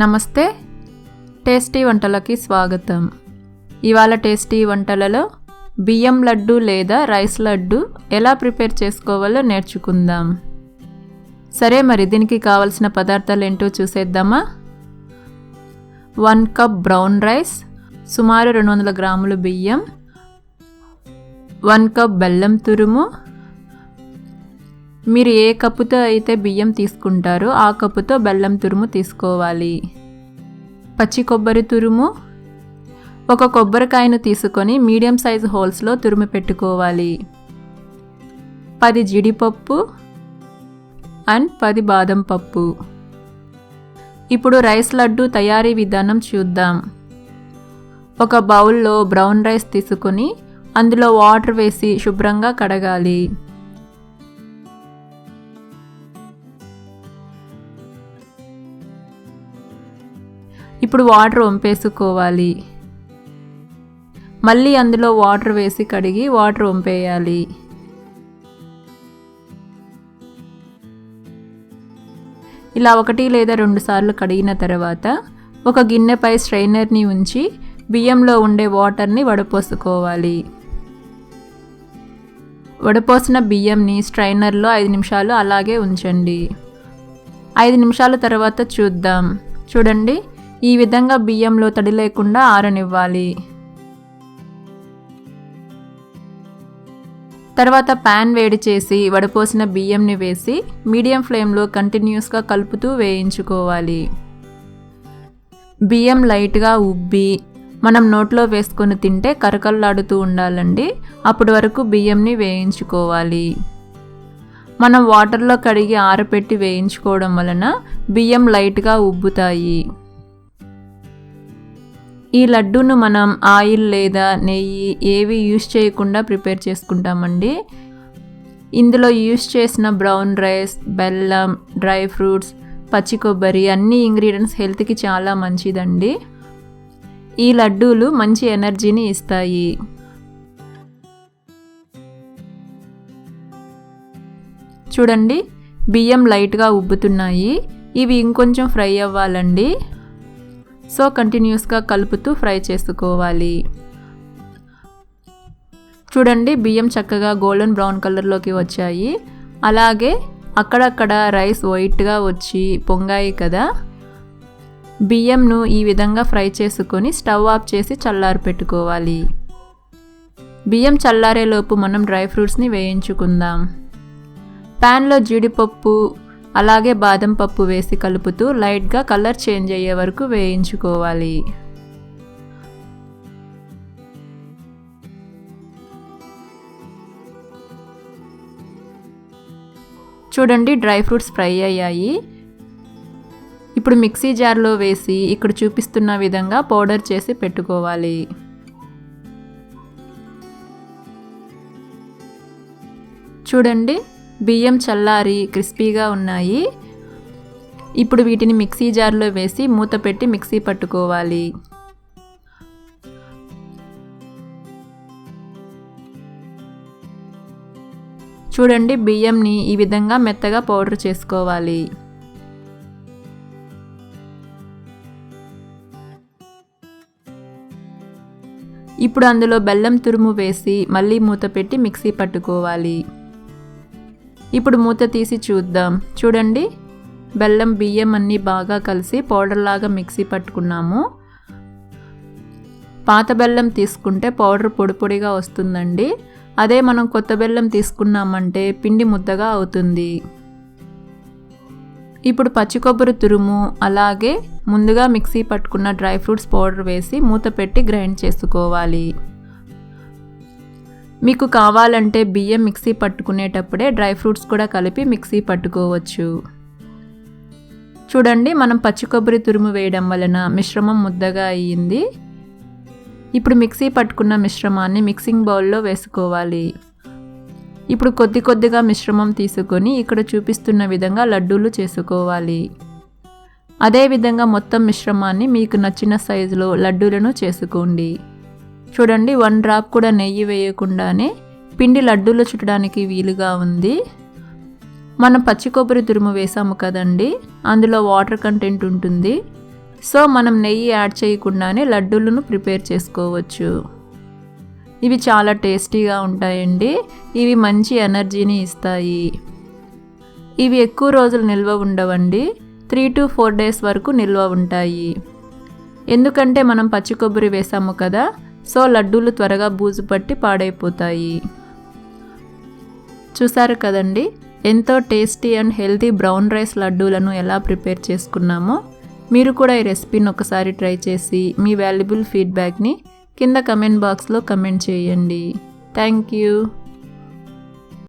నమస్తే, టేస్టీ వంటలకి స్వాగతం. ఇవాళ టేస్టీ వంటలలో బియ్యం లడ్డు లేదా రైస్ లడ్డు ఎలా ప్రిపేర్ చేసుకోవాలో నేర్చుకుందాం. సరే, మరి దీనికి కావలసిన పదార్థాలు ఏంటో చూసేద్దామా. 1 కప్ బ్రౌన్ రైస్, సుమారు 200 గ్రాములు బియ్యం, 1 కప్ బెల్లం తురుము. మీరు ఏ కప్పుతో అయితే బియ్యం తీసుకుంటారో ఆ కప్పుతో బెల్లం తురుము తీసుకోవాలి. పచ్చి కొబ్బరి తురుము, ఒక కొబ్బరికాయను తీసుకొని మీడియం సైజు హోల్స్లో తురుము పెట్టుకోవాలి. 10 జీడిపప్పు అండ్ 10 బాదం పప్పు. ఇప్పుడు రైస్ లడ్డు తయారీ విధానం చూద్దాం. ఒక బౌల్లో బ్రౌన్ రైస్ తీసుకొని అందులో వాటర్ వేసి శుభ్రంగా కడగాలి. ఇప్పుడు వాటర్ వంపేసుకోవాలి. మళ్ళీ అందులో వాటర్ వేసి కడిగి వాటర్ వంపేయాలి. ఇలా 1 లేదా 2 సార్లు కడిగిన తర్వాత ఒక గిన్నెపై స్ట్రైనర్ని ఉంచి బియ్యంలో ఉండే వాటర్ని వడపోసుకోవాలి. వడపోసిన బియ్యంని స్ట్రైనర్లో 5 నిమిషాలు అలాగే ఉంచండి. 5 నిమిషాల తర్వాత చూద్దాం. చూడండి, ఈ విధంగా బియ్యంలో తడి లేకుండా ఆరనివ్వాలి. తర్వాత ప్యాన్ వేడి చేసి వడపోసిన బియ్యంని వేసి మీడియం ఫ్లేమ్లో కంటిన్యూస్గా కలుపుతూ వేయించుకోవాలి. బియ్యం లైట్గా ఉబ్బి మనం నోట్లో వేసుకొని తింటే కరకల్లాడుతూ ఉండాలండి. అప్పటి వరకు బియ్యంని వేయించుకోవాలి. మనం వాటర్లో కడిగి ఆరపెట్టి వేయించుకోవడం వలన బియ్యం లైట్గా ఉబ్బుతాయి. ఈ లడ్డూను మనం ఆయిల్ లేదా నెయ్యి ఏవి యూస్ చేయకుండా ప్రిపేర్ చేసుకుంటామండి. ఇందులో యూస్ చేసిన బ్రౌన్ రైస్, బెల్లం, డ్రై ఫ్రూట్స్, పచ్చి కొబ్బరి అన్ని ఇంగ్రీడియంట్స్ హెల్త్కి చాలా మంచిదండి. ఈ లడ్డూలు మంచి ఎనర్జీని ఇస్తాయి. చూడండి, బియ్యం లైట్గా ఉబ్బుతున్నాయి. ఇవి ఇంకొంచెం ఫ్రై అవ్వాలండి. సో కంటిన్యూస్గా కలుపుతూ ఫ్రై చేసుకోవాలి. చూడండి, బియ్యం చక్కగా గోల్డెన్ బ్రౌన్ కలర్లోకి వచ్చాయి. అలాగే అక్కడక్కడ రైస్ వైట్గా వచ్చి పొంగాయి కదా. బియ్యంను ఈ విధంగా ఫ్రై చేసుకొని స్టవ్ ఆఫ్ చేసి చల్లారి పెట్టుకోవాలి. బియ్యం చల్లారేలోపు మనం డ్రై ఫ్రూట్స్ని వేయించుకుందాం. ప్యాన్లో జీడిపప్పు అలాగే బాదం పప్పు వేసి కలుపుతూ లైట్గా కలర్ చేంజ్ అయ్యే వరకు వేయించుకోవాలి. చూడండి, డ్రై ఫ్రూట్స్ ఫ్రై అయ్యాయి. ఇప్పుడు మిక్సీ జార్లో వేసి ఇక్కడ చూపిస్తున్న విధంగా పౌడర్ చేసి పెట్టుకోవాలి. చూడండి, బియ్యం చల్లారి క్రిస్పీగా ఉన్నాయి. ఇప్పుడు వీటిని మిక్సీ జార్లో వేసి మూత పెట్టి మిక్సీ పట్టుకోవాలి. చూడండి, బియ్యంని ఈ విధంగా మెత్తగా పౌడర్ చేసుకోవాలి. ఇప్పుడు అందులో బెల్లం తురుము వేసి మళ్ళీ మూత పెట్టి మిక్సీ పట్టుకోవాలి. ఇప్పుడు మూత తీసి చూద్దాం. చూడండి, బెల్లం బియ్యం అన్నీ బాగా కలిసి పౌడర్ లాగా మిక్సీ పట్టుకున్నాము. పాత బెల్లం తీసుకుంటే పౌడర్ పొడి పొడిగా వస్తుందండి. అదే మనం కొత్త బెల్లం తీసుకున్నామంటే పిండి ముద్దగా అవుతుంది. ఇప్పుడు పచ్చి కొబ్బరి తురుము అలాగే ముందుగా మిక్సీ పట్టుకున్న డ్రై ఫ్రూట్స్ పౌడర్ వేసి మూత పెట్టి గ్రైండ్ చేసుకోవాలి. మీకు కావాలంటే బియ్యం మిక్సీ పట్టుకునేటప్పుడే డ్రై ఫ్రూట్స్ కూడా కలిపి మిక్సీ పట్టుకోవచ్చు. చూడండి, మనం పచ్చి కొబ్బరి తురుము వేయడం వలన మిశ్రమం ముద్దగా అయ్యింది. ఇప్పుడు మిక్సీ పట్టుకున్న మిశ్రమాన్ని మిక్సింగ్ బౌల్లో వేసుకోవాలి. ఇప్పుడు కొద్ది కొద్దిగా మిశ్రమం తీసుకొని ఇక్కడ చూపిస్తున్న విధంగా లడ్డూలు చేసుకోవాలి. అదేవిధంగా మొత్తం మిశ్రమాన్ని మీకు నచ్చిన సైజులో లడ్డూలను చేసుకోండి. చూడండి, 1 డ్రాప్ కూడా నెయ్యి వేయకుండానే పిండి లడ్డూలు చుట్టడానికి వీలుగా ఉంది. మనం పచ్చి కొబ్బరి తురుము వేసాము కదండి, అందులో వాటర్ కంటెంట్ ఉంటుంది. సో మనం నెయ్యి యాడ్ చేయకుండానే లడ్డూలను ప్రిపేర్ చేసుకోవచ్చు. ఇవి చాలా టేస్టీగా ఉంటాయండి. ఇవి మంచి ఎనర్జీని ఇస్తాయి. ఇవి ఎక్కువ రోజులు నిల్వ ఉండవండి. 3 to 4 days వరకు నిల్వ ఉంటాయి. ఎందుకంటే మనం పచ్చి కొబ్బరి వేసాము కదా, సో లడ్డూలు త్వరగా బూజు పట్టి పాడైపోతాయి. చూసారు కదండి, ఎంతో tasty and healthy brown rice లడ్డూలను ఎలా ప్రిపేర్ చేసుకున్నామో. మీరు కూడా ఈ రెసిపీని ఒకసారి ట్రై చేసి మీ వాల్యుబుల్ ఫీడ్బ్యాక్ని కింద కమెంట్ బాక్స్లో కమెంట్ చేయండి. Thank you.